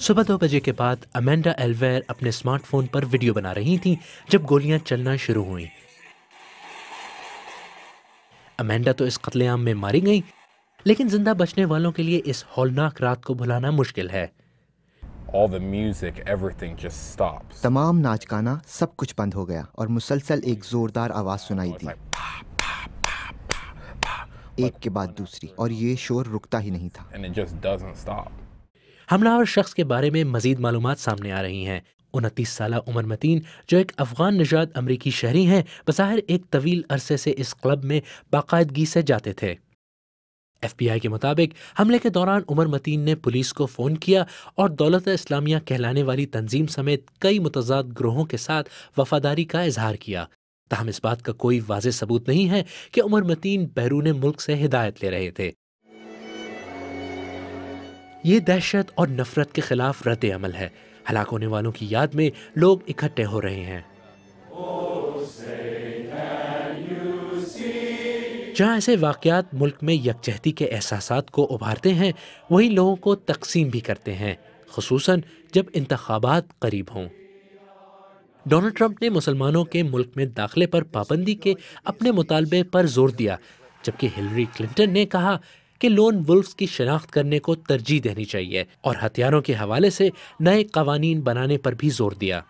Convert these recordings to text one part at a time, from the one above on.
صبح 2 بجے کے بعد امینڈا ایلویر اپنے اسمارٹ فون پر ویڈیو بنا رہی تھیں جب گولیاں چلنا شروع ہوئیں۔ امینڈا تو اس قتل عام میں ماری گئیں، لیکن زندہ بچنے والوں کے لیے اس ہولناک رات کو بھلانا مشکل ہے۔ All the music, everything just stops. تمام ناچ گانا سب کچھ بند ہو گیا اور مسلسل ایک زوردار آواز سنائی دی، ایک کے بعد دوسری، اور یہ شور رکتا ہی نہیں تھا۔ And it just doesn't stop. حملہ آور شخص کے بارے میں مزید معلومات سامنے آ رہی ہیں۔ 29 سالہ عمر متین، جو ایک افغان نژاد امریکی شہری ہیں، بظاہر ایک طویل عرصے سے اس کلب میں باقاعدگی سے جاتے تھے۔ ایف بی آئی کے مطابق حملے کے دوران عمر متین نے پولیس کو فون کیا اور دولت اسلامیہ کہلانے والی تنظیم سمیت کئی متضاد گروہوں کے ساتھ وفاداری کا اظہار کیا۔ تاہم اس بات کا کوئی واضح ثبوت نہیں ہے کہ عمر متین بیرون ملک سے ہدایت لے رہے تھے۔ یہ دہشت اور نفرت کے خلاف رد عمل ہے۔ ہلاک ہونے والوں کی یاد میں لوگ اکٹھے ہو رہے ہیں۔ جہاں ایسے واقعات ملک میں یکجہتی کے احساسات کو ابھارتے ہیں، وہی لوگوں کو تقسیم بھی کرتے ہیں، خصوصاً جب انتخابات قریب ہوں۔ ڈونلڈ ٹرمپ نے مسلمانوں کے ملک میں داخلے پر پابندی کے اپنے مطالبے پر زور دیا، جبکہ ہلری کلنٹن نے کہا کہ لون ولفز کی شناخت کرنے کو ترجیح دینی چاہیے اور ہتھیاروں کے حوالے سے نئے قوانین بنانے پر بھی زور دیا۔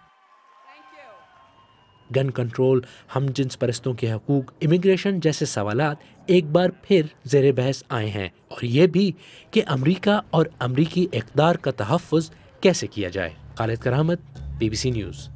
گن کنٹرول، ہم جنس پرستوں کے حقوق، امیگریشن جیسے سوالات ایک بار پھر زیر بحث آئے ہیں، اور یہ بھی کہ امریکہ اور امریکی اقدار کا تحفظ کیسے کیا جائے۔ خالد کرامت، BBC نیوز۔